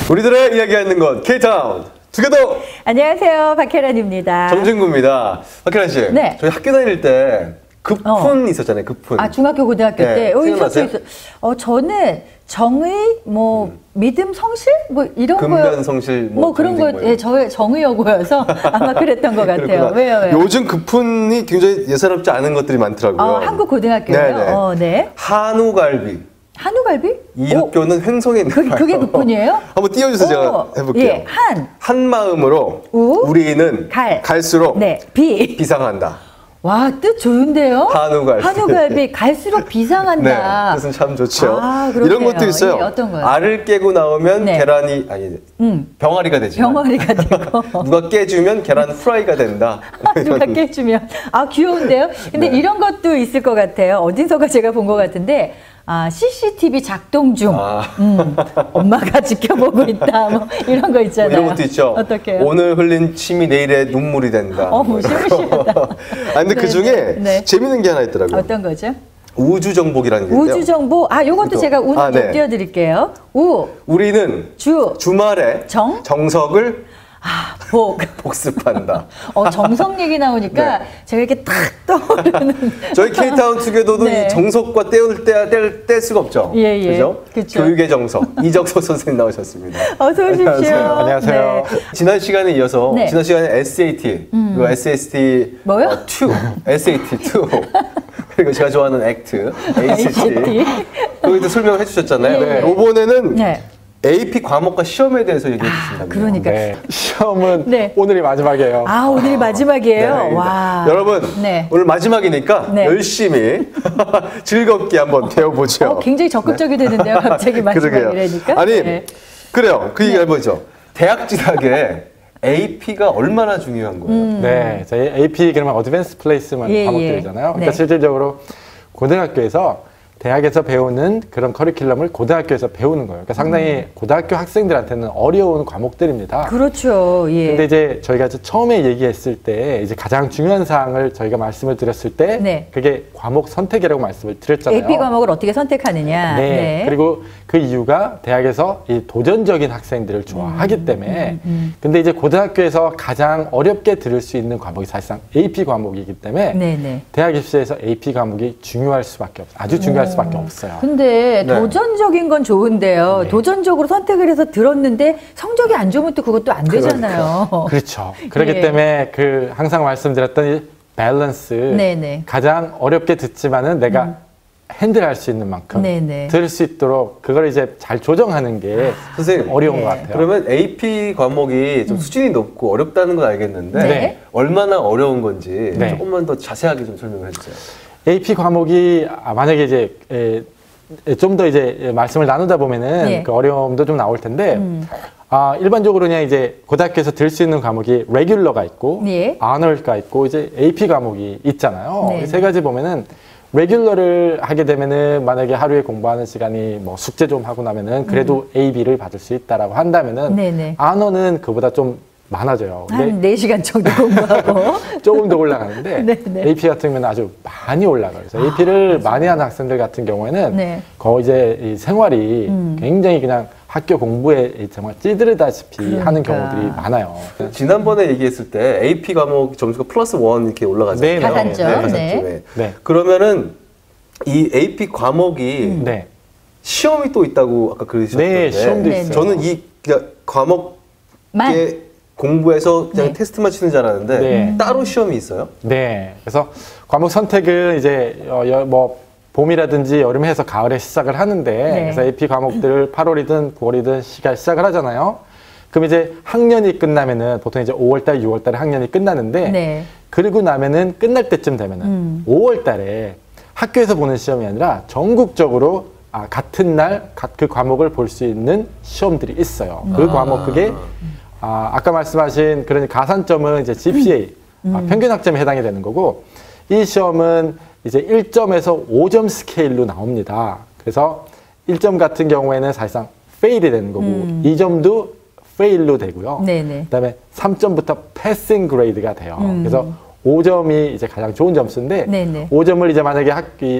우리들의 이야기하는 것 K-타운 투게더. 안녕하세요, 박혜란입니다. 정진구입니다. 박혜란 씨, 네. 저희 학교 다닐 때 급훈 있었잖아요. 급훈. 아, 중학교 고등학교 네, 때. 생각나세요? 저는 정의, 믿음, 성실, 이런 거요. 근면 성실, 그런 거. 예, 저의 정의여고여서 아마 그랬던 것 같아요. 왜요? 요즘 급훈이 굉장히 예사롭지 않은 것들이 많더라고요. 한국 고등학교요. 네. 한우갈비. 한우갈비? 이 학교는 횡성에 있는 그게 급훈이에요? 한번 띄워주세요. 제가 해볼게요. 예, 한 마음으로 우리는 갈수록 비상한다. 와, 뜻 좋은데요? 한우갈비 갈수록 비상한다. 네, 뜻은 참 좋죠. 그렇네요. 이런 것도 있어요. 예, 어떤 거요? 알을 깨고 나오면 계란이 병아리가 되지. 병아리가 되고 누가 깨주면 계란 프라이가 된다. 누가 깨주면 귀여운데요? 근데 이런 것도 있을 것 같아요. 어디서가 제가 본 것 같은데. CCTV 작동 중. 엄마가 지켜보고 있다. 이런 거 있잖아요. 이런 것도 있죠. 어떡해요? 오늘 흘린 침이 내일의 눈물이 된다. 무시무시하다. 근데 그 중에 재밌는 게 하나 있더라고요. 어떤 거죠? 우주정복이라는 게 있는데요. 우주정복? 요것도 제가 좀 띄워드릴게요. 우리는 주말에 정석을 복습한다. 정석 얘기 나오니까 제가 이렇게 탁 떠오르는. 저희 K-타운 투게더도 이 정석과 뗄 수가 없죠. 그죠? 교육의 정석. 이적석 선생님 나오셨습니다. 어서 오십시오. 안녕하세요. 지난 시간에 이어서 지난 시간에 SAT, 그리고 SST 뭐요? 2, SAT 2. 그리고 제가 좋아하는 ACT, ACT. 거기도 설명을 해주셨잖아요. 이번에는 AP 과목과 시험에 대해서 얘기해 주신다고요. 그러니까 시험은 오늘이 마지막이에요. 오늘이 마지막이에요. 와. 여러분 오늘 마지막이니까 열심히 즐겁게 한번 배워보죠. 굉장히 적극적이 되는데요. 갑자기 마지막이라니까. 그래요. 그 얘기 해보죠. 대학 진학에 AP가 얼마나 중요한 거예요? 저희 AP 그러면 어드밴스 플레이스먼트 과목들이잖아요. 그러니까 실질적으로 고등학교에서 대학에서 배우는 그런 커리큘럼을 고등학교에서 배우는 거예요. 그러니까 상당히 고등학교 학생들한테는 어려운 과목들입니다. 그렇죠. 근데 이제 저희가 처음에 얘기했을 때 이제 가장 중요한 사항을 저희가 말씀을 드렸을 때 그게 과목 선택이라고 말씀을 드렸잖아요. AP 과목을 어떻게 선택하느냐. 그리고 그 이유가 대학에서 이 도전적인 학생들을 좋아하기 때문에 근데 이제 고등학교에서 가장 어렵게 들을 수 있는 과목이 사실상 AP 과목이기 때문에 대학 입시에서 AP 과목이 중요할 수밖에 없어요. 아주 중요할 수밖에 없어요. 근데 도전적인 건 좋은데요. 도전적으로 선택을 해서 들었는데 성적이 안 좋으면 또 그것도 안 되잖아요. 그렇죠. 그렇기 때문에 항상 말씀드렸던 이 밸런스 가장 어렵게 듣지만은 내가 핸들할 수 있는 만큼 들을 수 있도록 그걸 이제 잘 조정하는 게 선생님 어려운 것 같아요. 그러면 AP 과목이 좀 수준이 높고 어렵다는 건 알겠는데 얼마나 어려운 건지 조금만 더 자세하게 좀 설명을 해주세요. AP 과목이 만약에 이제 좀 더 이제 말씀을 나누다 보면은 그 어려움도 좀 나올 텐데 일반적으로 그냥 이제 고등학교에서 들 수 있는 과목이 레귤러가 있고 아너가 있고 이제 AP 과목이 있잖아요. 세 가지 보면은 레귤러를 하게 되면은 만약에 하루에 공부하는 시간이 숙제 좀 하고 나면은 그래도 A, B를 받을 수 있다라고 한다면은 아너는 그보다 좀 많아져요. 한 4시간 정도 공부하고 조금 더 올라가는데 AP 같은 경우는 아주 많이 올라가요. 그래서 AP를 많이 하는 학생들 같은 경우에는 거의 이제 이 생활이 굉장히 그냥 학교 공부에 정말 찌들다시피 하는 경우들이 많아요. 지난번에 얘기했을 때 AP 과목 점수가 +1 이렇게 올라가잖아요. 가산점. 그러면은 이 AP 과목이 시험이 또 있다고 아까 그러셨는데 시험도 있어요. 저는 이 과목에 공부해서 그냥 테스트만 치는 줄 알았는데 따로 시험이 있어요? 그래서 과목 선택은 이제 봄이라든지 여름에 해서 가을에 시작을 하는데 그래서 AP 과목들을 8월이든 9월이든 시작을 하잖아요. 그럼 이제 학년이 끝나면은 보통 이제 5월달, 6월달에 학년이 끝나는데 그리고 나면은 끝날 때쯤 되면은 5월달에 학교에서 보는 시험이 아니라 전국적으로 같은 날 그 과목을 볼 수 있는 시험들이 있어요. 그 과목 그게 아까 말씀하신 그런 가산점은 이제 GPA, 평균 학점에 해당이 되는 거고 이 시험은 이제 1점에서 5점 스케일로 나옵니다. 그래서 1점 같은 경우에는 사실상 페일이 되는 거고 2점도 페일로 되고요. 그다음에 3점부터 패싱 그레이드가 돼요. 그래서 5점이 이제 가장 좋은 점수인데 네네. 5점을 이제 만약에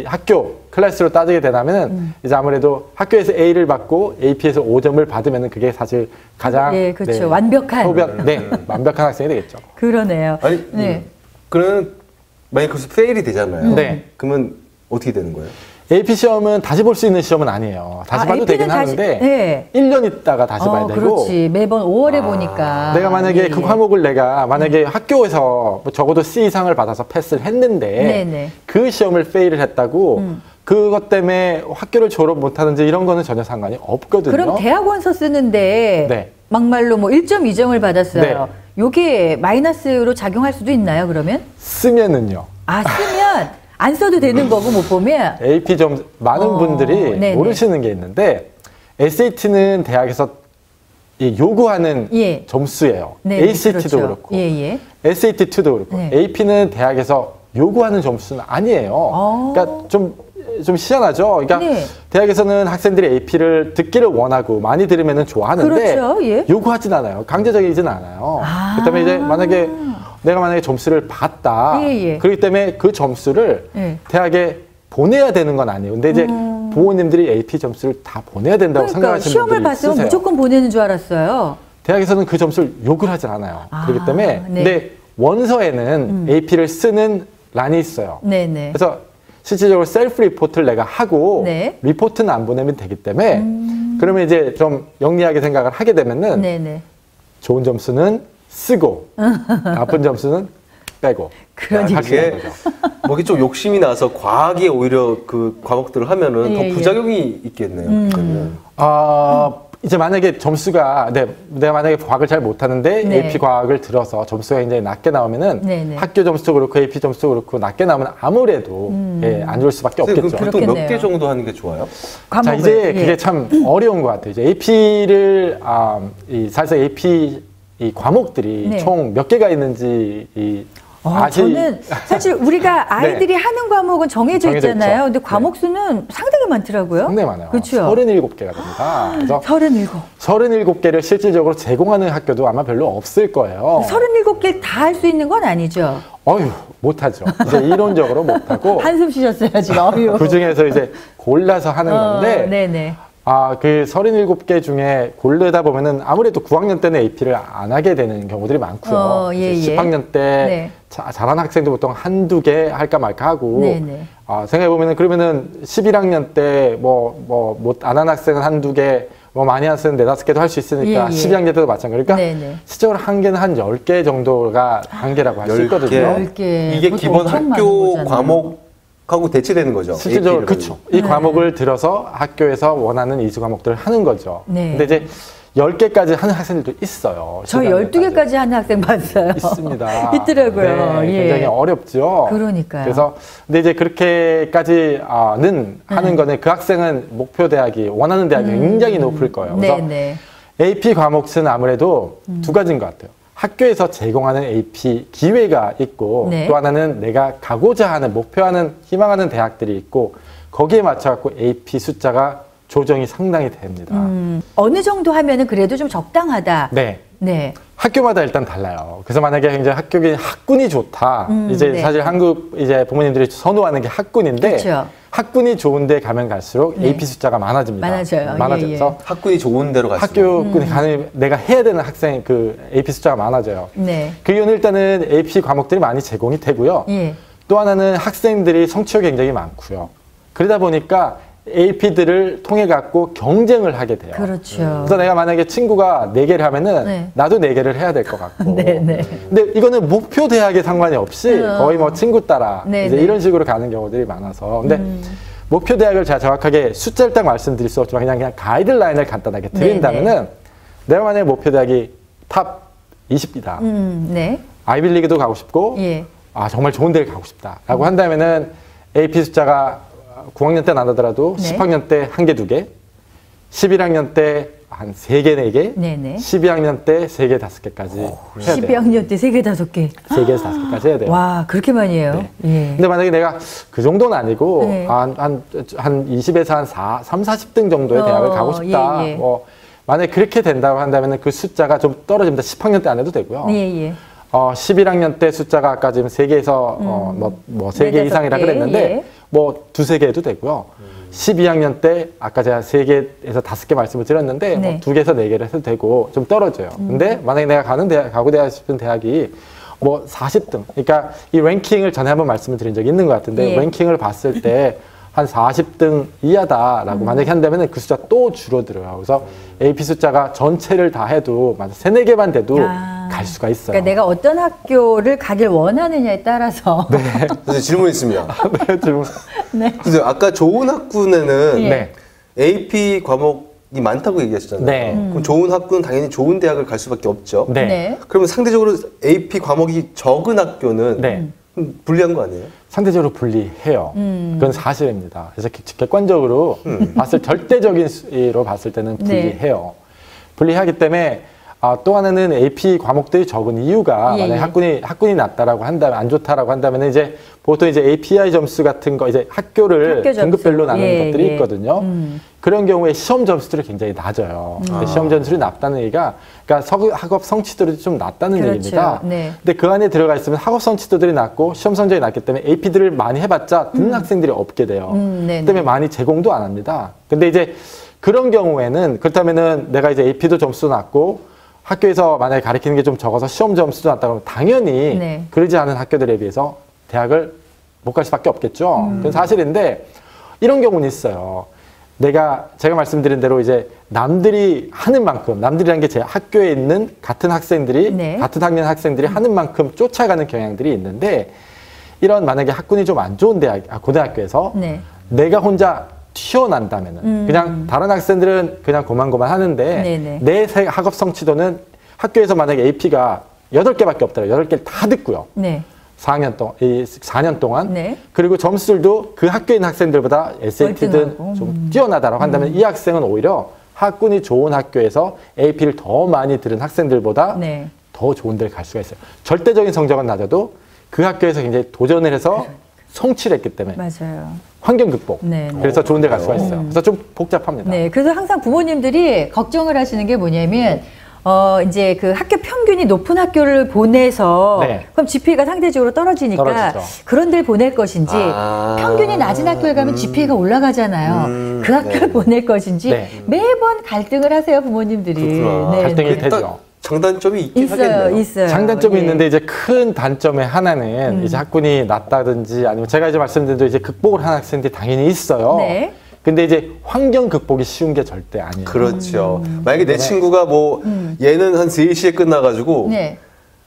학교 클래스로 따지게 되면 이제 아무래도 학교에서 A를 받고 AP에서 5점을 받으면 그게 사실 가장 네, 그렇죠. 완벽한 완벽한 학생이 되겠죠. 그러네요. 아니, 그러면 만약 거기서 페일이 되잖아요. 네. 그러면 어떻게 되는 거예요? AP 시험은 다시 볼 수 있는 시험은 아니에요. 다시 봐도 되긴 하는데 1년 있다가 다시 봐야 되고. 그렇지. 매번 5월에 보니까. 내가 만약에 그 과목을 내가 만약에 학교에서 뭐 적어도 C 이상을 받아서 패스를 했는데 그 시험을 페일을 했다고 그것 때문에 학교를 졸업 못하는지 이런 거는 전혀 상관이 없거든요. 그럼 대학원서 쓰는데 막말로 뭐 1점, 2점을 받았어요. 요게 마이너스로 작용할 수도 있나요, 그러면? 쓰면은요. 쓰면 안 써도 되는 거고 못 보면? AP 점 많은 분들이 모르시는 게 있는데 SAT는 대학에서 요구하는 점수예요. ACT도 그렇고 SAT2도 그렇고 AP는 대학에서 요구하는 점수는 아니에요. 그러니까 좀 희한하죠. 그러니까 대학에서는 학생들이 AP를 듣기를 원하고 많이 들으면 좋아하는데 요구하진 않아요. 강제적이진 않아요. 그다음에 이제 내가 만약에 점수를 봤다. 그렇기 때문에 그 점수를 대학에 보내야 되는 건 아니에요. 근데 이제 부모님들이 AP 점수를 다 보내야 된다고 생각하시는 시험을 분들이 봤으면 있으세요. 무조건 보내는 줄 알았어요. 대학에서는 그 점수를 요구를 하진 않아요. 그렇기 때문에 근데 원서에는 AP를 쓰는 란이 있어요. 그래서 실질적으로 셀프 리포트를 내가 하고 리포트는 안 보내면 되기 때문에 그러면 이제 좀 영리하게 생각을 하게 되면은 좋은 점수는 쓰고 나쁜 점수는 빼고. 그러니까 뭐 이게 좀 욕심이 나서 과하게 오히려 그 과목들을 하면은 더 부작용이 있겠네요. 이제 만약에 점수가 내가 만약에 과학을 잘 못하는데 AP 과학을 들어서 점수가 굉장히 낮게 나오면은 학교 점수도 그렇고 AP 점수도 그렇고 낮게 나오면 아무래도 안 좋을 수밖에 없겠죠. 보통 몇 개 정도 하는 게 좋아요? 자, 이제 그게 참 어려운 것 같아요. 이제 AP를 사실 AP 이 과목들이 총 몇 개가 있는지 저는 사실 우리가 아이들이 하는 과목은 정해져 있잖아요. 근데 과목 수는 상당히 많더라고요. 상당히 많아요. 그렇죠. 37개가 됩니다. 그래서 37개를 실질적으로 제공하는 학교도 아마 별로 없을 거예요. 37개를 다 할 수 있는 건 아니죠. 못하죠. 이제 이론적으로 못하고. 한숨 쉬셨어요, 지금. 그 중에서 이제 골라서 하는 건데. 그 37개 중에 고르다 보면은 아무래도 9학년 때는 AP를 안 하게 되는 경우들이 많고요. 10학년 때 잘하는 학생도 보통 한두 개 할까 말까 하고 생각해보면은 그러면은 11학년 때 안 하는 학생은 한두 개 많이 한 학생은 4-5개도 할 수 있으니까 12학년 때도 마찬가지로 그러니까 실제로 한계는 한 10개 정도가 한계라고 할 수 있거든요. 10개. 이게 기본 학교 과목 하고 대체되는 거죠. 실질적으로 그렇죠. 이 과목을 들어서 학교에서 원하는 이수 과목들을 하는 거죠. 근데 이제 10개까지 하는 학생들도 있어요. 저 12개까지 하는 학생 봤어요. 있습니다. 있더라고요. 굉장히 어렵죠. 그러니까요. 그래서 근데 이제 그렇게까지는 하는 거는 그 학생은 목표 대학이 원하는 대학이 굉장히 높을 거예요. 그래서 AP 과목 수는 아무래도 두 가지인 것 같아요. 학교에서 제공하는 AP 기회가 있고 또 하나는 내가 가고자 하는 목표하는 희망하는 대학들이 있고 거기에 맞춰갖고 AP 숫자가 조정이 상당히 됩니다. 어느 정도 하면은 그래도 좀 적당하다. 학교마다 일단 달라요. 그래서 만약에 굉장히 학군이 좋다. 이제 사실 한국 이제 부모님들이 선호하는 게 학군인데 학군이 좋은데 가면 갈수록 AP 숫자가 많아집니다. 많아져서 학군이 좋은 데로 갈수록 학교군이 가는 내가 해야 되는 학생 그 AP 숫자가 많아져요. 그 이유는 일단은 AP 과목들이 많이 제공이 되고요. 또 하나는 학생들이 성취욕이 굉장히 많고요. 그러다 보니까 AP들을 통해 갖고 경쟁을 하게 돼요. 그래서 내가 만약에 친구가 4개를 하면은 나도 4개를 해야 될 것 같고. 근데 이거는 목표 대학에 상관이 없이 거의 뭐 친구 따라 이제 이런 식으로 가는 경우들이 많아서. 근데 목표 대학을 제가 정확하게 숫자를 딱 말씀드릴 수 없지만 그냥 가이드라인을 간단하게 드린다면은 내가 만약에 목표 대학이 탑 20이다. 아이빌리그도 가고 싶고 정말 좋은 데를 가고 싶다라고 한다면은 AP 숫자가 9학년 때는 안 하더라도 10학년 때 1개, 2개, 11학년 때 한 3개, 4개, 12학년 때 3개, 5개까지 해야 돼요. 12학년 때 3개, 5개. 3개, 5개까지 해야 돼요. 와, 그렇게 많이 해요? 근데 만약에 내가 그 정도는 아니고 한 20에서 한 3, 40등 정도의 대학을 가고 싶다. 만약에 그렇게 된다고 한다면 그 숫자가 좀 떨어집니다. 10학년 때 안 해도 되고요. 11학년 때 숫자가 아까 지금 3개에서 뭐 3개 이상이라 그랬는데 예. 뭐 2-3개 해도 되고요. 12학년 때 아까 제가 3개에서 5개 말씀을 드렸는데 네. 뭐 2개에서 4개를 해도 되고 좀 떨어져요. 근데 만약에 내가 가고 싶은 대학이 뭐 40등. 그러니까 이 랭킹을 전에 한번 말씀을 드린 적이 있는 것 같은데 예. 랭킹을 봤을 때 한 40등 이하다라고 만약에 한다면 그 숫자 또 줄어들어요. 그래서 AP 숫자가 전체를 다 해도 만약 3-4개만 돼도 갈 수가 있어요. 그러니까 내가 어떤 학교를 가길 원하느냐에 따라서. 네. 선생님 질문 있습니다. 네, 지금. 네. 선생님 아까 좋은 학군에는 예. 네. AP 과목이 많다고 얘기하셨잖아요. 네. 그럼 좋은 학교는 당연히 좋은 대학을 갈 수밖에 없죠. 네. 네. 그러면 상대적으로 AP 과목이 적은 학교는 네. 불리한 거 아니에요? 상대적으로 불리해요. 그건 사실입니다. 그래서 객관적으로 절대적인 수로 봤을 때는 불리해요. 불리하기 때문에 또 하나는 AP 과목들이 적은 이유가 예, 만약에 학군이 낮다라고 한다면 안 좋다라고 한다면 이제 보통 이제 API 점수 같은 거 이제 학교를 학교 점수. 등급별로 나누는 예, 것들이 예. 있거든요. 그런 경우에 시험 점수들이 굉장히 낮아요. 시험 점수들이 낮다는 얘기가 그러니까 학업 성취도들이 좀 낮다는 그렇죠. 얘기입니다. 네. 근데 그 안에 들어가 있으면 학업 성취도들이 낮고 시험 성적이 낮기 때문에 AP들을 많이 해봤자 듣는 학생들이 없게 돼요. 네네. 그 때문에 많이 제공도 안 합니다. 근데 이제 그런 경우에는 그렇다면은 내가 이제 AP도 점수 낮고 학교에서 만약에 가르치는 게 좀 적어서 시험 점수도 낮다 그러면 당연히 네. 그러지 않은 학교들에 비해서 대학을 못 갈 수밖에 없겠죠. 그건 사실인데 이런 경우는 있어요. 제가 말씀드린 대로 이제 남들이 하는 만큼, 남들이라는 게 제 학교에 있는 같은 학생들이, 네. 같은 학년 학생들이 하는 만큼 쫓아가는 경향들이 있는데 이런 만약에 학군이 좀 안 좋은 고등학교에서 네. 내가 혼자 튀어난다면은 그냥 다른 학생들은 그냥 고만고만 하는데 네네. 내 학업 성취도는 학교에서 만약에 AP가 8개밖에 없더라고요. 8개를 다 듣고요. 네. 4년 동안. 네. 그리고 점수들도 그 학교에 있는 학생들보다 SAT든 월등하고. 좀 뛰어나다라고 한다면 이 학생은 오히려 학군이 좋은 학교에서 AP를 더 많이 들은 학생들보다 네. 더 좋은 데를 갈 수가 있어요. 절대적인 성적은 낮아도 그 학교에서 굉장히 도전을 해서 성취를 했기 때문에 맞아요. 환경 극복. 네. 그래서 좋은 데 갈 수가 있어요. 그래서 좀 복잡합니다. 네. 그래서 항상 부모님들이 걱정을 하시는 게 뭐냐면 이제 그 학교 평균이 높은 학교를 보내서 네. 그럼 GPA가 상대적으로 떨어지니까 떨어지죠. 그런 데를 보낼 것인지 평균이 낮은 학교에 가면 GPA가 올라가잖아요. 그 학교를 네. 보낼 것인지 네. 매번 갈등을 하세요, 부모님들이. 그렇구나. 갈등이 네. 되죠. 장단점이 있긴 있어요, 하겠네요. 있어요. 장단점이 예. 있는데 이제 큰 단점의 하나는 이제 학군이 낮다든지 아니면 제가 이제 말씀드린 대로 이제 극복을 하는 학생들이 당연히 있어요. 네. 근데 이제 환경 극복이 쉬운 게 절대 아니에요. 그렇죠. 만약에 내 친구가 뭐 얘는 한 3시에 끝나가지고 네.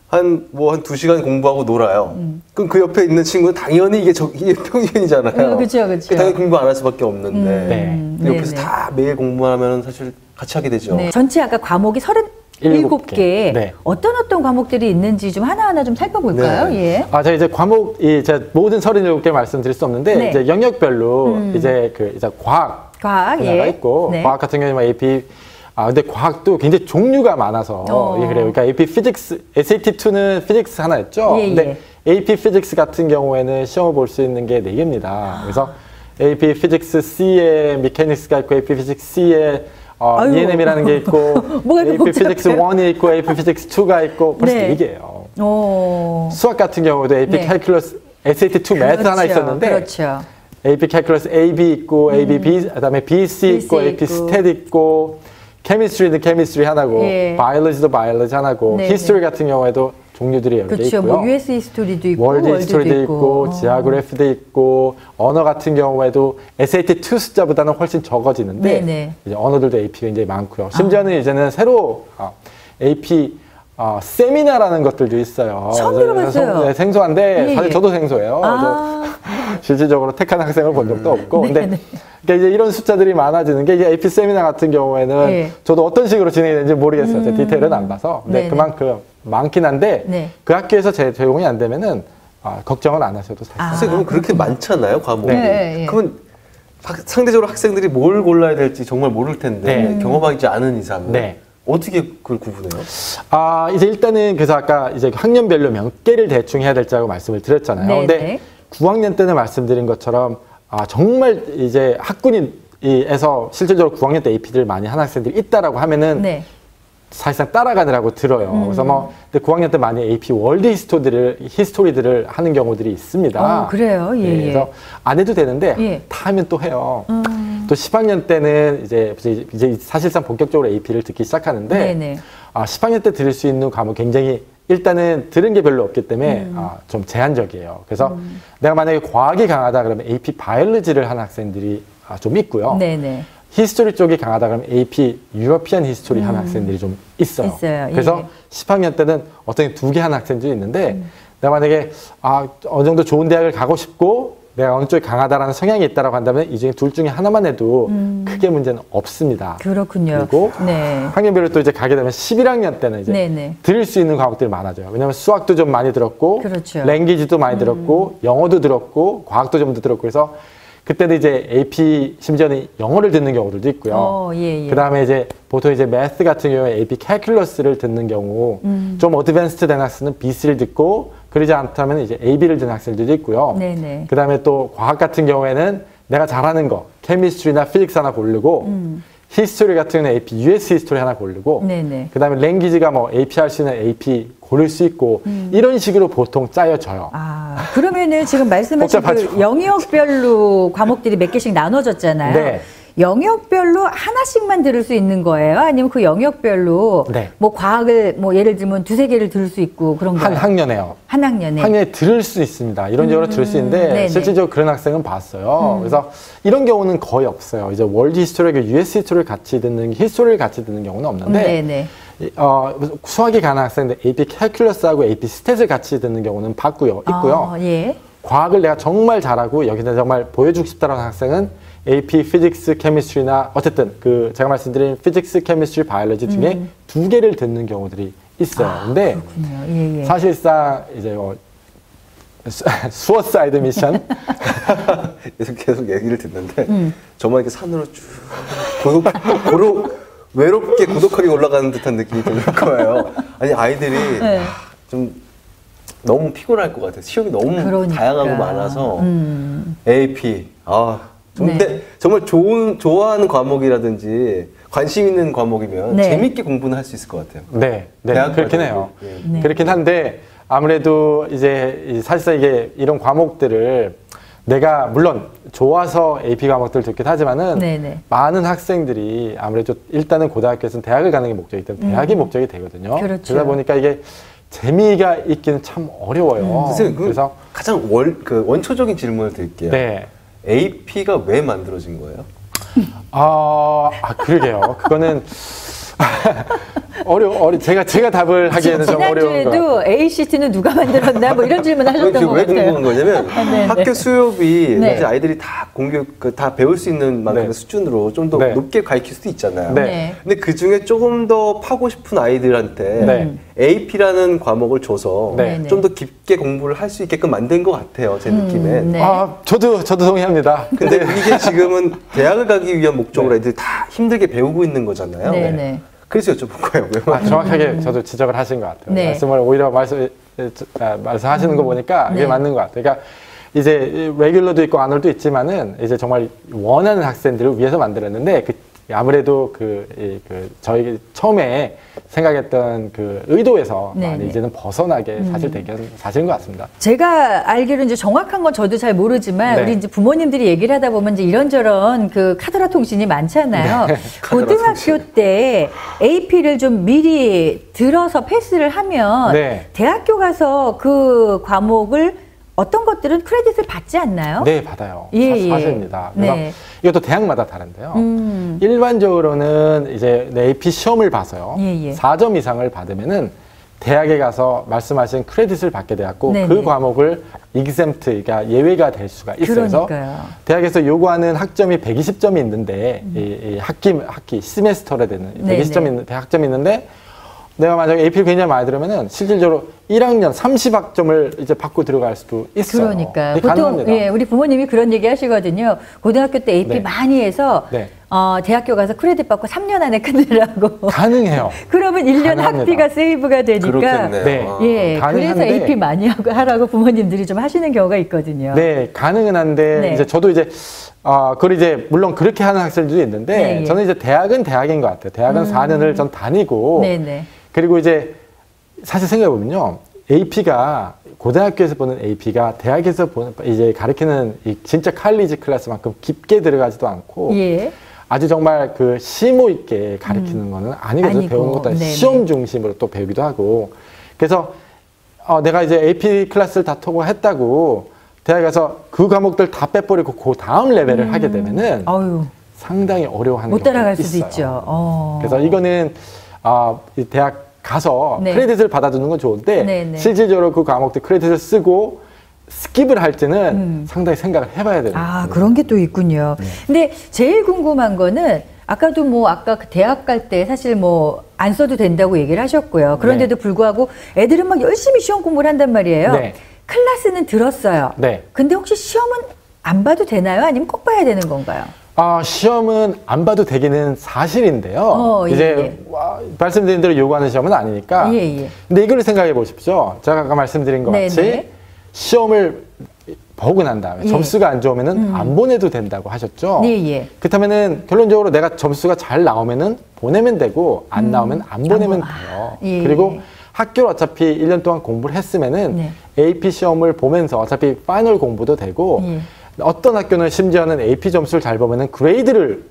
한 2시간 공부하고 놀아요. 그럼 그 옆에 있는 친구는 당연히 이게 평균이잖아요. 그렇죠, 그렇죠. 당연히 공부 안 할 수밖에 없는데 네. 근데 옆에서 네네. 다 매일 공부하면 사실 같이 하게 되죠. 네. 전체 아까 과목이 37개. 네. 어떤 과목들이 있는지 좀 하나하나 좀 살펴볼까요? 네. 예. 제가 이제 과목이 제가 모든 37개 말씀드릴 수 없는데 네. 이제 영역별로 이제 이제 과학 과학, 분야가 예. 있고 네. 과학 같은 경우는 AP 근데 과학도 굉장히 종류가 많아서 예, 그래요. 그러니까 AP 피직스, SAT2는 피직스 하나였죠. 예, 근데 AP 피직스 같은 경우에는 시험을 볼 수 있는 게 4개입니다. 그래서 AP 피직스 C에 미케닉스가 있고 AP 피직스 C에 아유. ENM이라는 게 있고 뭐가 AP 복잡해요? 피직스 1이 있고 AP 피직스 2가 있고 벌써 네. 4개예요. 오. 수학 같은 경우도 AP 네. 캘큘러스 SAT2 매트 하나 있었는데 그렇죠. AP 캘큘러스 AB 있고 AB B 그다음에 BC 있고 BC AP 있고. 스탯 있고 케미스트리는 케미스트리 하나고 예. 바이올로지도 바이올로지 하나고 네, 히스토리 같은 경우에도 종류들이 여러 개 그렇죠. 있고요. 뭐 US 히스토리도 있고 월드 월드도 히스토리도 있고 어. 지하그래피도 있고 언어 같은 경우에도 SAT2 숫자보다는 훨씬 적어지는데 네네. 이제 언어들도 AP가 굉장히 많고요. 심지어는 이제는 새로 AP 세미나라는 것들도 있어요. 처음 그래서 들어봤어요. 네, 생소한데 예, 사실 예. 저도 생소해요. 실질적으로 택한 학생을 본 적도 없고. 근데 네네. 그러니까 이제 이런 숫자들이 많아지는 게 이제 AP 세미나 같은 경우에는 네. 저도 어떤 식으로 진행이 되는지 모르겠어요. 제 디테일은 안 봐서. 근데 네네. 그만큼 많긴 한데 네. 그 학교에서 제공이 안 되면은 걱정은 안 하셔도 사실. 선생님 그럼 그렇게 많잖아요 과목이. 네. 그러면 상대적으로 학생들이 뭘 골라야 될지 정말 모를 텐데 네. 경험하지 않은 이상 네. 어떻게 그걸 구분해요? 이제 일단은 그래서 아까 이제 학년별로 몇 개를 대충 해야 될지라고 말씀을 드렸잖아요. 네네. 근데 9학년 때는 말씀드린 것처럼 정말 이제 학군에서 실질적으로 9학년 때 AP들을 많이 한 학생들이 있다라고 하면은 네. 사실상 따라가느라고 들어요. 그래서 뭐 근데 9학년 때 많이 AP 월드 히스토리들을 하는 경우들이 있습니다. 그래요? 예, 네, 그래서 안 해도 되는데 다 하면 또 해요. 또 10학년 때는 이제 사실상 본격적으로 AP를 듣기 시작하는데 네네. 10학년 때 들을 수 있는 과목 굉장히 일단은 들은 게 별로 없기 때문에 좀 제한적이에요. 그래서 내가 만약에 과학이 강하다 그러면 AP 바이올로지를 하는 학생들이 좀 있고요. 네네. 히스토리 쪽이 강하다 그러면 AP 유러피안 히스토리 하는 학생들이 좀 있어요. 그래서 10학년 때는 어떤 2개 하는 학생들이 있는데 내가 만약에 어느 정도 좋은 대학을 가고 싶고 내가 어느 쪽이 강하다라는 성향이 있다라고 한다면 이 중에 둘 중에 하나만 해도 크게 문제는 없습니다. 그렇군요. 그리고 네. 학년별로 또 이제 가게 되면 11학년 때는 이제 네네. 들을 수 있는 과목들이 많아져요. 왜냐하면 수학도 좀 많이 들었고, 그렇죠. 랭귀지도 많이 들었고, 영어도 들었고, 과학도 좀 들었고 그래서 그때도 이제 AP 심지어는 영어를 듣는 경우들도 있고요. 그 다음에 이제 보통 이제 매스 같은 경우에 AP 캘큘러스를 듣는 경우 좀 어드밴스드 된 학생은 BC를 듣고 그러지 않다면 이제 AB를 듣는 학생들도 있고요. 그 다음에 또 과학 같은 경우에는 내가 잘하는 거 케미스트리나 피직스 하나 고르고 히스토리 같은 경우는 AP US 히스토리 하나 고르고 그 다음에 랭귀지가 뭐 AP 할 수 있는 AP 고를 수 있고 이런 식으로 보통 짜여져요. 그러면은 지금 말씀하신 그 영역별로 과목들이 몇 개씩 나눠졌잖아요. 네. 영역별로 하나씩만 들을 수 있는 거예요? 아니면 그 영역별로 뭐 과학을 뭐 예를 들면 2-3개를 들을 수 있고 그런 거예요? 한 학년에요. 한 학년에? 학년에 들을 수 있습니다. 이런저런 들을 수 있는데 실질적으로 그런 학생은 봤어요. 그래서 이런 경우는 거의 없어요. 이제 월드 히스토리하고 US 히스토리를 같이 듣는 경우는 없는데 수학이 가능한 학생들 AP 캘큘러스하고 AP 스탯을 같이 듣는 경우는 있고요. 과학을 내가 정말 잘하고 여기서 정말 보여주고 싶다라는 학생은 AP 피직스 케미스트리나 어쨌든 그 제가 말씀드린 피직스 케미스트리 바이올로지 중에 2개를 듣는 경우들이 있어요. 근데 사실상 이제 수어사이드 미션 계속 얘기를 듣는데 저만 이렇게 산으로 쭉 외롭게 고독하게 올라가는 듯한 느낌이 드는 거예요. 아니 아이들이 좀 너무 피곤할 것 같아요. 시험이 너무 다양하고 많아서 AP 근데 정말 좋아하는 과목이라든지 관심 있는 과목이면 재밌게 공부는 할 수 있을 것 같아요. 네, 그렇긴 해요. 그렇긴 한데 아무래도 이제 사실상 이게 이런 과목들을 내가 물론 좋아서 AP 과목들을 듣긴 하지만은 많은 학생들이 아무래도 일단은 고등학교에서는 대학을 가는 게 목적이기 때문에 대학이 목적이 되거든요. 그러다 보니까 이게 재미가 있기는 참 어려워요. 선생님, 그래서 가장 원초적인 질문을 드릴게요. AP가 왜 만들어진 거예요? 그러게요. 그거는 제가 답을 하기에는 좀 어려운 거. 지난주에도 ACT는 누가 만들었나 뭐 이런 질문 하셨던 것 같아요. 왜 궁금한 거냐면 학교 수업이 이제 아이들이 다 다 배울 수 있는 만큼의 수준으로 좀 더 높게 가르칠 수도 있잖아요. 근데 그 중에 조금 더 파고 싶은 아이들한테 AP라는 과목을 줘서 좀 더 깊게 공부를 할 수 있게끔 만든 것 같아요. 제 느낌엔. 저도 동의합니다. 근데 이게 지금은 대학을 가기 위한 목적으로 애들이 다 힘들게 배우고 있는 거잖아요. 그래서 여쭤본 거예요. 정확하게 저도 지적을 하신 것 같아요. 말씀을 오히려 말씀하시는 거 보니까 이게 맞는 것 같아요. 그러니까 이제 레귤러도 있고 아놀도 있지만은 이제 정말 원하는 학생들을 위해서 만들었는데 아무래도 저희 처음에 생각했던 그 의도에서 많이 이제는 벗어나게 사실인 것 같습니다. 제가 알기로 이제 정확한 건 저도 잘 모르지만 우리 이제 부모님들이 얘기를 하다 보면 이제 이런저런 그 카더라 통신이 많잖아요. 고등학교 때 AP를 좀 미리 들어서 패스를 하면 대학교 가서 그 과목을 어떤 것들은 크레딧을 받지 않나요? 네, 받아요. 사실입니다. 그래서 이것도 대학마다 다른데요. 일반적으로는 이제 AP 시험을 봐서요. 4점 이상을 받으면은 대학에 가서 말씀하신 크레딧을 받게 되었고 그 과목을 exempt, 그러니까 예외가 될 수가 있어서 대학에서 요구하는 학점이 120점이 있는데 이 학기 시메스터로 되는 120점이 대학점이 있는데 내가 만약에 AP를 굉장히 많이 들으면은 실질적으로 1학년 30학점을 이제 받고 들어갈 수도 있어요. 그러니까 보통 우리 부모님이 그런 얘기 하시거든요. 고등학교 때 AP 많이 해서 대학교 가서 크레딧 받고 3년 안에 끝내라고. 가능해요. 그러면 1년 학비가 세이브가 되니까. 그래서 AP 많이 하라고 부모님들이 좀 하시는 경우가 있거든요. 가능은 한데 이제 저도 이제 그걸 이제 물론 그렇게 하는 학생들도 있는데 네, 예. 저는 이제 대학은 대학인 것 같아요. 대학은 4년을 전 다니고 네네. 그리고 이제 사실 생각해보면요. AP가 고등학교에서 보는 AP가 대학에서 보는 이제 가르치는 이 진짜 칼리지 클래스만큼 깊게 들어가지도 않고 예. 아주 정말 그 심오 있게 가르치는 거는 아니거든요. 배우는 것도 시험 중심으로 또 배우기도 하고 그래서 내가 이제 AP 클래스를 다 통과했다고 대학에 가서 그 과목들 다 빼버리고 그 다음 레벨을 하게 되면은 상당히 어려워하는 못 따라갈 수도 있죠. 그래서 이거는 이 대학 가서 네. 크레딧을 받아두는 건 좋은데 네. 실질적으로 그 과목들 크레딧을 쓰고 스킵을 할 때는 상당히 생각을 해봐야 돼요. 그런 게 또 있군요. 근데 제일 궁금한 거는 아까도 아까 그 대학 갈 때 사실 안 써도 된다고 얘기를 하셨고요. 그런데도 불구하고 애들은 막 열심히 시험 공부를 한단 말이에요. 네. 클래스는 들었어요. 네. 근데 혹시 시험은 안 봐도 되나요? 아니면 꼭 봐야 되는 건가요? 시험은 안 봐도 되기는 사실인데요. 이제 말씀드린 대로 요구하는 시험은 아니니까. 근데 이걸 생각해 보십시오. 제가 아까 말씀드린 것 같이 시험을 보고 난 다음에 점수가 안 좋으면은 안 보내도 된다고 하셨죠. 그렇다면은 결론적으로 내가 점수가 잘 나오면은 보내면 되고 안 나오면 안 보내면 돼요. 그리고 학교를 어차피 1년 동안 공부를 했으면은 AP 시험을 보면서 어차피 파이널 공부도 되고 어떤 학교는 심지어는 AP 점수를 잘 보면은 그레이드를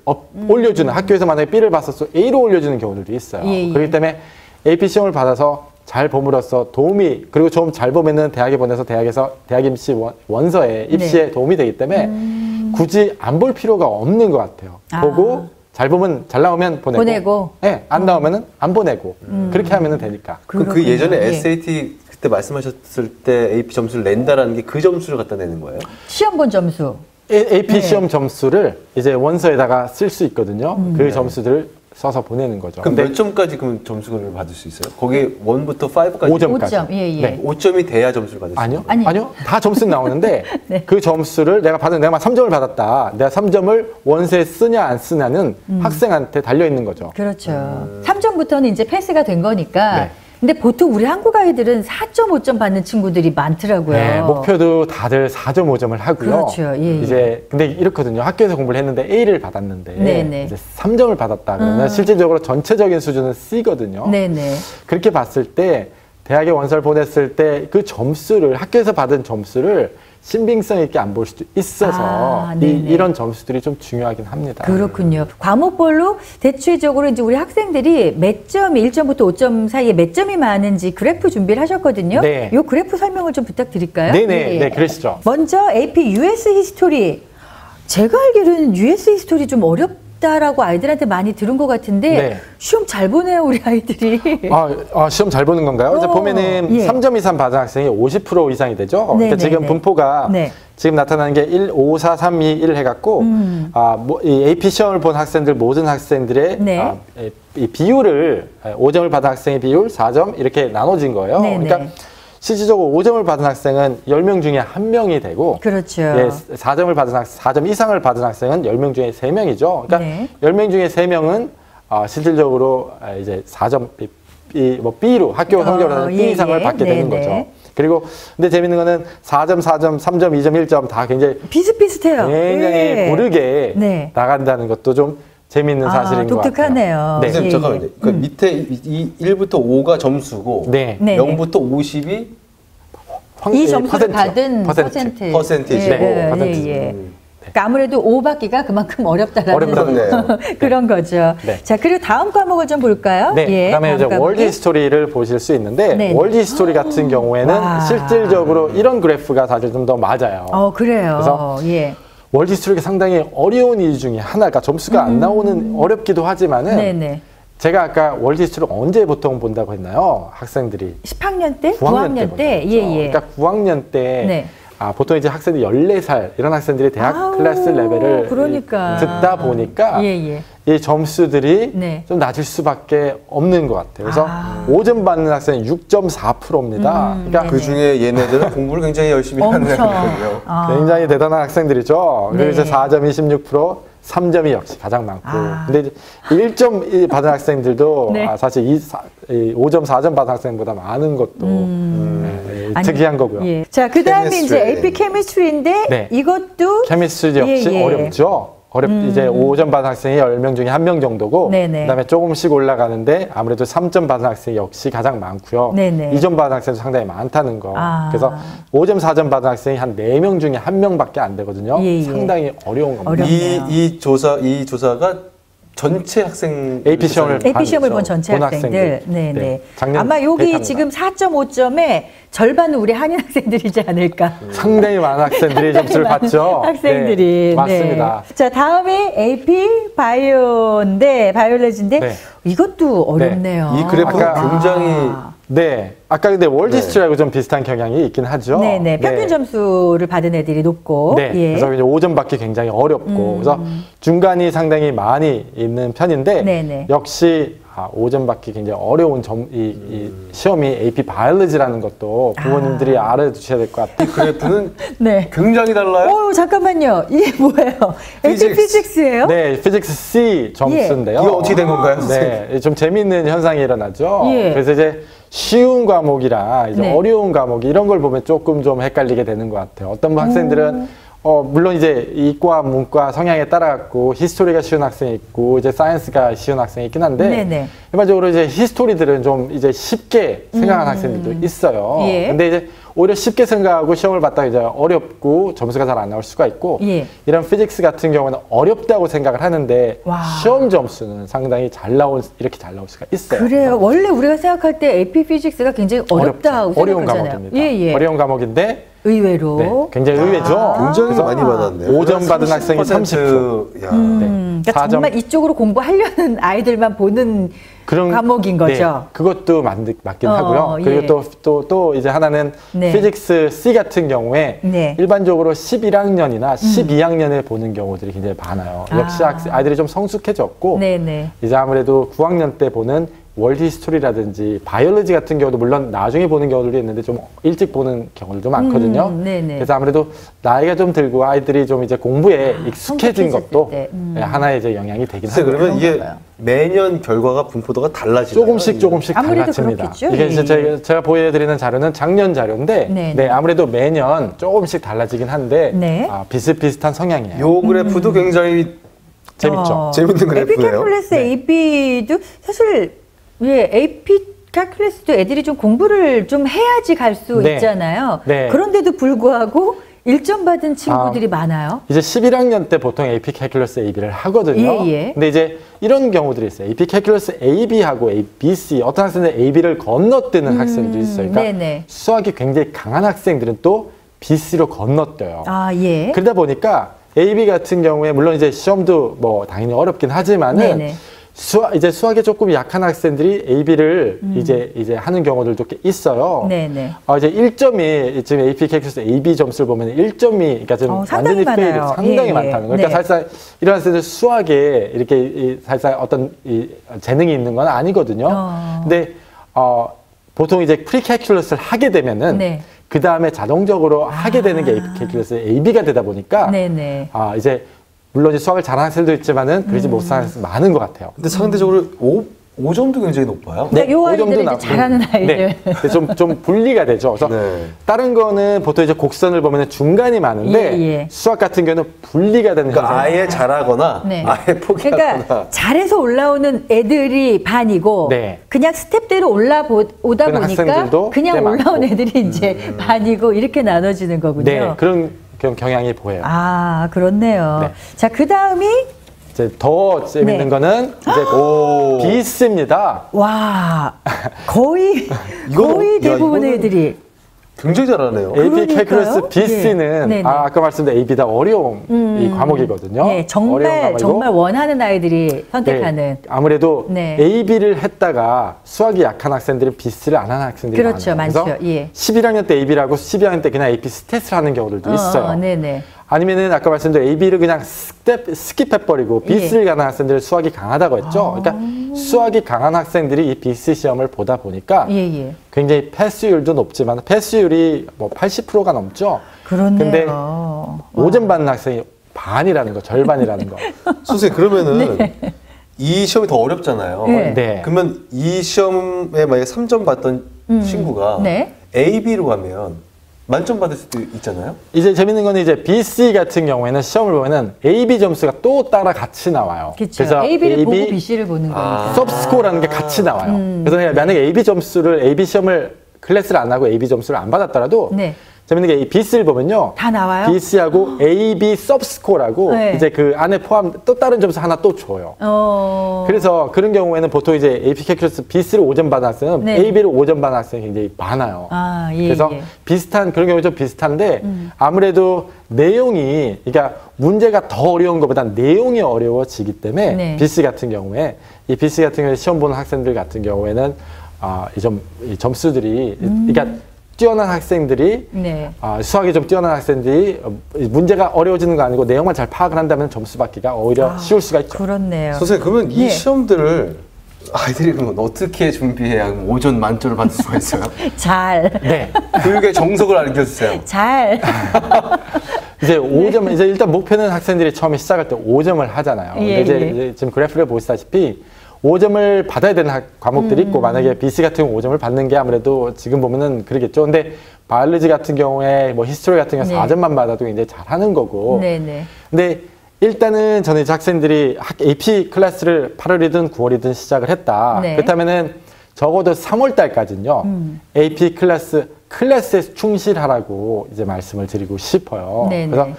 올려주는 학교에서 만약에 B를 봤었어 A로 올려주는 경우들도 있어요. 그렇기 때문에 AP 시험을 받아서 잘 봄으로써 도움이 그리고 좀 잘 보면은 대학에 보내서 대학에서 대학 입시 원서에 입시에 도움이 되기 때문에 굳이 안 볼 필요가 없는 것 같아요. 보고 잘 보면 잘 나오면 보내고. 네, 안 나오면은 안 보내고 그렇게 하면은 되니까. 그 예전에 SAT 그때 말씀하셨을 때 AP 점수를 낸다라는 게 그 점수를 갖다 내는 거예요? 시험 본 점수. AP 시험 점수를 이제 원서에다가 쓸 수 있거든요. 그 점수들을 써서 보내는 거죠. 그럼 몇 점까지 그럼 점수를 받을 수 있어요? 거기 1부터 5까지? 5점까지. 5점. 네. 5점이 돼야 점수를 받을 수 있어요? 아니요. 다 점수는 나오는데 그 점수를 내가 3점을 받았다. 내가 3점을 원서에 쓰냐 안 쓰냐는 학생한테 달려 있는 거죠. 그렇죠. 3점부터는 이제 패스가 된 거니까. 근데 보통 우리 한국 아이들은 4.5점 받는 친구들이 많더라고요. 네, 목표도 다들 4.5점을 하고요. 그렇죠. 이제 근데 이렇거든요. 학교에서 공부를 했는데 A를 받았는데 이제 3점을 받았다 그러면 실질적으로 전체적인 수준은 C거든요. 그렇게 봤을 때 대학에 원서를 보냈을 때 그 점수를 학교에서 받은 점수를 신빙성 있게 안 볼 수도 있어서 이런 점수들이 좀 중요하긴 합니다. 그렇군요. 과목별로 대체적으로 이제 우리 학생들이 몇 점이 1점부터 5점 사이에 몇 점이 많은지 그래프 준비를 하셨거든요. 이 그래프 설명을 좀 부탁드릴까요? 네, 그러시죠. 먼저 AP US 히스토리. 제가 알기로는 US 히스토리 좀 어렵다라고 아이들한테 많이 들은 것 같은데 시험 잘 보네요, 우리 아이들이. 시험 잘 보는 건가요? 이제 보면은 3점 이상 받은 학생이 50% 이상이 되죠. 그러니까 지금 분포가 지금 나타나는 게 1, 5, 4, 3, 2, 1 해갖고 이 AP 시험을 본 학생들 모든 학생들의 이 비율을 5점을 받은 학생의 비율 4점 이렇게 나눠진 거예요. 그러니까 실질적으로 5점을 받은 학생은 10명 중에 1명이 되고 그렇죠. 4점을 받은 4점 이상을 받은 학생은 10명 중에 3명이죠. 그러니까 10명 중에 3명은 실질적으로 이제 4점 B로 학교 성적으로 하는 B 이상을 받게 되는 거죠. 그리고 근데 재밌는 거는 4점, 4점, 3점, 2점, 1점 다 굉장히 비슷비슷해요. 굉장히 고르게 나간다는 것도 좀 재밌는 사실인 것 같아요. 독특하네요. 선생님 잠깐만요. 그 밑에 1부터 5가 점수고 0부터 50이 이 점수를 받은 퍼센티지고 그러니까 아무래도 5 받기가 그만큼 어렵다라는 그런 거죠. 자, 그리고 다음 과목을 좀 볼까요? 그다음에 이제 월드 히스토리를 보실 수 있는데 월드 히스토리 같은 경우에는 실질적으로 이런 그래프가 사실 좀 더 맞아요. 그래요. 그래서 월드 히스토리가 상당히 어려운 이유 중에 하나가 점수가 안 나오는 어렵기도 하지만은 제가 아까 월드 히스토리 언제 보통 본다고 했나요? 학생들이 10학년 때? 9학년 때? 그러니까 9학년 때 보통 이제 학생들이 14살 이런 학생들이 대학 클래스 레벨을 듣다 보니까 이 점수들이 좀 낮을 수밖에 없는 것 같아요. 그래서 5점 받는 학생은 6.4%입니다. 그러니까 그 중에 얘네들은 공부를 굉장히 열심히 하는 애들이거든요. 굉장히 대단한 학생들이죠. 그리고 이제 4점 26%, 3점이 역시 가장 많고. 근데 이제 1점 받은 학생들도 사실 5점, 4점 받은 학생보다 많은 것도 특이한 거고요. 예. 자, 그 다음에 이제 AP 케미스트리인데 네. 이것도 케미스트리 역시 어렵죠. 이제 5점 받은 학생이 10명 중에 1명 정도고 네네. 그다음에 조금씩 올라가는데 아무래도 3점 받은 학생이 역시 가장 많고요. 네네. 2점 받은 학생도 상당히 많다는 거. 아. 그래서 5점, 4점 받은 학생이 한 4명 중에 1명밖에 안 되거든요. 예, 예. 상당히 어려운 겁니다. 어렵네요. 이 조사가 전체 학생 AP 시험을 본 전체 학생들. 네네. 네. 아마 여기 데이터입니다. 지금 4.5점에 절반은 우리 한인 학생들이지 않을까. 상당히 많은 학생들이 점수를 받죠. 학생들이. 네, 맞습니다. 네. 자, 다음에 AP 바이오인데, 바이올로지인데, 네. 이것도 어렵네요. 이 그래프가 굉장히 네. 아까 근데 월드 히스토리하고 좀 비슷한 경향이 있긴 하죠. 네네. 평균 점수를 받은 애들이 높고. 네. 예. 그래서 이제 5점 받기 굉장히 어렵고. 그래서 중간이 상당히 많이 있는 편인데. 네네. 역시 5점 받기 굉장히 어려운 이 시험이 AP 바이올로지라는 것도 부모님들이 알아두셔야 될 것 같아요. 이 그래프는 네. 굉장히 달라요. 잠깐만요. 이게 뭐예요? AP 피직스예요? 네, 피직스 C 점수인데요. 이거 어떻게 된 건가요, 네, 좀 재미있는 현상이 일어나죠. 예. 그래서 이제 쉬운 과목이랑 이제 네. 어려운 과목 이런 걸 보면 조금 좀 헷갈리게 되는 것 같아요. 어떤 학생들은 물론 이제 이과, 문과 성향에 따라 갖고 히스토리가 쉬운 학생이 있고 이제 사이언스가 쉬운 학생이 있긴 한데 네네. 일반적으로 이제 히스토리들은 좀 이제 쉽게 생각하는 학생들도 있어요. 예. 근데 이제 오히려 쉽게 생각하고 시험을 봤다가 이제 어렵고 점수가 잘 안 나올 수가 있고 예. 이런 피직스 같은 경우는 어렵다고 생각을 하는데 와. 시험 점수는 상당히 이렇게 잘 나올 수가 있어요. 그래요. 원래 우리가 생각할 때 AP 피직스가 굉장히 어렵다고 어려운 생각하잖아요. 과목입니다. 예. 어려운 과목인데 의외로. 네, 굉장히 의외죠. 굉장히 그래서 많이 받았네요. 5점 받은 학생이 30%. 야. 그러니까 4점. 정말 이쪽으로 공부하려는 아이들만 보는 과목인 거죠. 네, 그것도 맞긴 하고요. 그리고 예. 또 이제 하나는 네. 피직스 C 같은 경우에 네. 일반적으로 11학년이나 12학년에 보는 경우들이 굉장히 많아요. 역시 아이들이 좀 성숙해졌고 네네. 이제 아무래도 9학년 때 보는 월드 히스토리라든지 바이올로지 같은 경우도 물론 나중에 보는 경우들도 있는데 좀 일찍 보는 경우들도 많거든요. 네네. 그래서 아무래도 나이가 좀 들고 아이들이 좀 이제 공부에 익숙해진 것도 하나의 이제 영향이 되긴 하고요. 그러면 이게 매년 결과가 분포도가 달라지나요? 조금씩 아무래도 달라집니다. 그렇겠죠. 이게 이제 제가 보여드리는 자료는 작년 자료인데 네, 아무래도 매년 조금씩 달라지긴 한데 네. 비슷비슷한 성향이에요. 요 그래프도 굉장히 재밌죠. 재밌는 그래프예요. AP 캘큘러스 AP도 사실 AP 캘큘러스도 애들이 좀 공부를 좀 해야지 갈 수 있잖아요. 네. 그런데도 불구하고 1점 받은 친구들이 많아요. 이제 11학년 때 보통 AP 캘큘러스 AB를 하거든요. 예. 근데 이제 이런 경우들이 있어요. AP 캘큘러스 AB하고 BC 어떤 학생들은 AB를 건너뛰는 학생들이 있어요. 그러니까 네네. 수학이 굉장히 강한 학생들은 또 BC로 건너뛰어요. 예. 그러다 보니까 AB 같은 경우에 물론 이제 시험도 뭐 당연히 어렵긴 하지만은 네네. 이제 수학에 조금 약한 학생들이 AB를 이제 하는 경우들도 꽤 있어요. 네네. 이제 1점이 지금 AP 캘큘러스 AB 점수를 보면 1점이 그러니까 지금 완전히 페일 상당히 많다는 거예요. 그러니까 사실상 이런 학생들 수학에 이렇게 사실상 어떤 재능이 있는 건 아니거든요. 근데 보통 이제 프리 캘큘러스를 하게 되면은 그 다음에 자동적으로 하게 되는 게 AP 캘큘러스 AB가 되다 보니까 이제 물론 이제 수학을 잘하는 학생도 있지만은 그러지 못하는 학생도 많은 것 같아요. 근데 상대적으로 5점도 굉장히 높아요. 네, 요 아이들은 이제 잘하는 아이들. 네, 좀 분리가 되죠. 그래서 다른 거는 보통 이제 곡선을 보면 중간이 많은데 수학 같은 경우는 분리가 되는 그러니까 아예 잘하거나 아예 포기하거나. 그러니까 잘해서 올라오는 애들이 반이고 그냥 스텝대로 오다 보니까 그냥 올라온 애들이 이제 반이고 이렇게 나눠지는 거군요. 네, 그런 경향이 보여요. 그렇네요. 네. 자, 그 다음이 이제 더 재밌는 거는 이제 BC입니다. 와, 거의 대부분의 애들이 굉장히 잘하네요. AP 캘큘러스 BC는 아까 말씀드린 AB다 어려운 이 과목이거든요. 네, 정말 원하는 아이들이 선택하는. 아무래도 AB를 했다가 수학이 약한 학생들은 BC를 안 하는 학생들이 그렇죠, 많아요. 많죠. 11학년 때 AB라고 12학년 때 그냥 AP 스탯을 하는 경우들도 있어요. 네네. 아니면은 아까 말씀드린 AB를 그냥 스킵해버리고 BC를 가는 학생들은 수학이 강하다고 했죠. 그러니까 수학이 강한 학생들이 이 BC 시험을 보다 보니까 굉장히 패스율도 높지만 패스율이 뭐 80%가 넘죠. 그렇네요. 근데 5점 받는 학생이 반이라는 거, 절반이라는 거. 선생님 그러면은 이 시험이 더 어렵잖아요. 네. 그러면 이 시험에 만약에 3점 받던 친구가 A, B로 가면 만점 받을 수도 있잖아요? 이제 재밌는 건 이제 BC 같은 경우에는 시험을 보면은 A, B 점수가 또 따라 같이 나와요. 그래서 A, B를 보고 BC를 보는 거니까. 서브스코어라는 게 같이 나와요. 그래서 만약에 A, B 점수를 A, B 시험을 클래스를 안 하고 A, B 점수를 안 받았더라도 네. 재밌는 게 이 BC를 보면요. 다 나와요? BC하고 A, B 서브스코어라고 네. 이제 그 안에 포함 또 다른 점수 하나 또 줘요. 그래서 그런 경우에는 보통 이제 AP 캘큘러스 BC를 5점 받은 학생은 네. AB를 5점 받은 학생이 굉장히 많아요. 아, 예, 그래서 예. 비슷한 그런 경우 좀 비슷한데 아무래도 내용이 그러니까 문제가 더 어려운 것보다 내용이 어려워지기 때문에 네. BC 같은 경우에 이 BC 같은 경우에 시험 보는 학생들 같은 경우에는 이 점수들이 그러니까 뛰어난 학생들이 네. 수학이 좀 뛰어난 학생들이 문제가 어려워지는 거 아니고 내용만 잘 파악을 한다면 점수 받기가 오히려 쉬울 수가 있죠. 그렇네요. 선생님 그러면 이 네. 시험들을 아이들이 그러면 어떻게 준비해야 오전 만점을 받을 수가 있어요? 잘. 네. 교육의 정석을 알려주세요. 잘. 이제 5점, 이제 일단 목표는 학생들이 처음에 시작할 때 5점을 하잖아요. 예, 근데 예. 이제 지금 그래프를 보시다시피 5점을 받아야 되는 과목들이 있고 만약에 BC 같은 경우 5점을 받는 게 아무래도 지금 보면은 그러겠죠. 근데 바이올로지 같은 경우에 뭐 히스토리 같은 경우에 네. 4점만 받아도 이제 잘하는 거고. 네네. 근데 일단은 저는 이제 학생들이 AP 클래스를 8월이든 9월이든 시작을 했다. 네. 그렇다면은 적어도 3월 달까지는요. AP 클래스에 충실하라고 이제 말씀을 드리고 싶어요. 네네. 그래서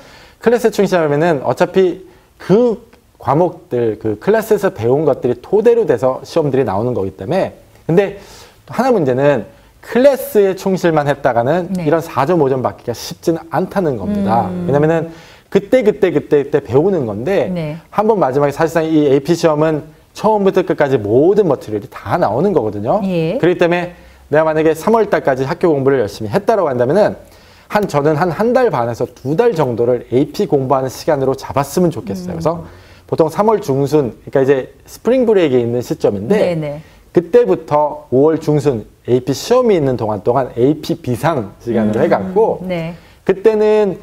클래스에 충실하면은 어차피 그 과목들, 그 클래스에서 배운 것들이 토대로 돼서 시험들이 나오는 거기 때문에. 근데 하나 문제는 클래스에 충실만 했다가는 네. 이런 4점, 5점 받기가 쉽지는 않다는 겁니다. 왜냐면은 그때 배우는 건데 네. 한번 마지막에 사실상 이 AP 시험은 처음부터 끝까지 모든 머티리얼이 다 나오는 거거든요. 예. 그렇기 때문에 내가 만약에 3월 달까지 학교 공부를 열심히 했다라고 한다면은 저는 한 달 반에서 2달 정도를 AP 공부하는 시간으로 잡았으면 좋겠어요. 그래서 보통 3월 중순, 그러니까 이제 스프링 브레이크에 있는 시점인데 네네. 그때부터 5월 중순 AP 시험이 있는 동안 AP 비상 시간으로 해갖고 네. 그때는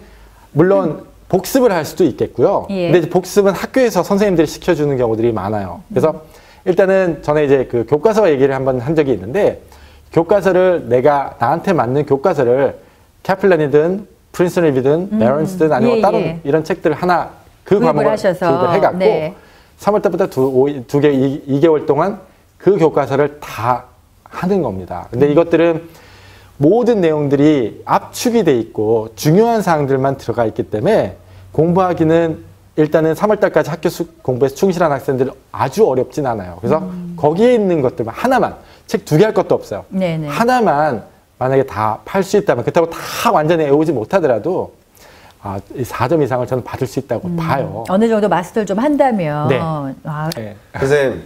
물론 복습을 할 수도 있겠고요. 예. 근데 이제 복습은 학교에서 선생님들이 시켜주는 경우들이 많아요. 그래서 일단은 전에 이제 그 교과서 얘기를 한번 한 적이 있는데 교과서를 내가 나한테 맞는 교과서를 캐플란이든 프린스턴 리비든 메런스든 아니면 예, 다른 예. 이런 책들을 하나 그 구입을 과목을 하셔서. 구입을 해갖고 네. 3월 달부터 2개월 동안 그 교과서를 다 하는 겁니다. 근데 이것들은 모든 내용들이 압축이 돼 있고 중요한 사항들만 들어가 있기 때문에 공부하기는 일단은 3월 달까지 학교 공부에서 충실한 학생들 아주 어렵진 않아요. 그래서 거기에 있는 것들만 하나만 책 2개 할 것도 없어요. 네네. 하나만 만약에 다 팔 수 있다면 그렇다고 다 완전히 외우지 못하더라도 4점 이상을 저는 받을 수 있다고 봐요. 어느 정도 마스터를 좀 한다면. 네. 네. 선생님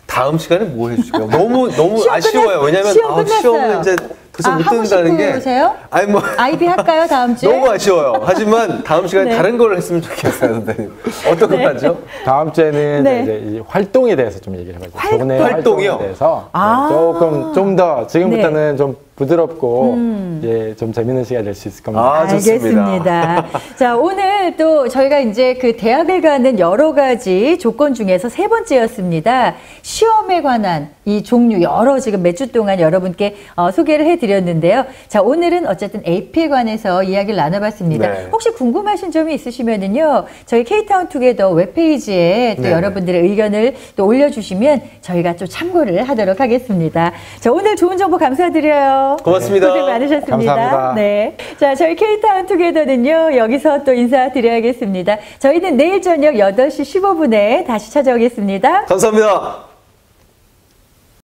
다음 시간에 뭐 해주실까요? 너무 시험 아쉬워요. 왜냐면 시험 끝났어요. 시험은 이제 더 못 하고 든다는 게. 싶으세요? 아니 뭐 아이비 할까요 다음 주에? 너무 아쉬워요. 하지만 다음 시간에 네. 다른 걸 했으면 좋겠어요, 선생님. 어떤 걸 하죠? 다음 주에는 네. 이제 이 활동에 대해서 좀 얘기를 해봐요. 교내 활동이요? 활동에 대해서 아. 조금 좀 더 지금부터는 좀 부드럽고 좀 재밌는 시간이 될 수 있을 겁니다. 알겠습니다. 자, 오늘 또 저희가 이제 그 대학을 가는 여러 가지 조건 중에서 3번째였습니다. 시험에 관한 이 종류 여러 지금 몇 주 동안 여러분께 소개를 해드렸는데요. 자, 오늘은 어쨌든 AP에 관해서 이야기를 나눠봤습니다. 네. 혹시 궁금하신 점이 있으시면은요, 저희 K타운 투게더 웹페이지에 또 네. 여러분들의 의견을 또 올려주시면 저희가 좀 참고를 하도록 하겠습니다. 자, 오늘 좋은 정보 감사드려요. 고맙습니다. 고생 많으셨습니다. 감사합니다. 네. 자, 저희 K타운 투게더는요, 여기서 또 인사드려야겠습니다. 저희는 내일 저녁 8시 15분에 다시 찾아오겠습니다. 감사합니다.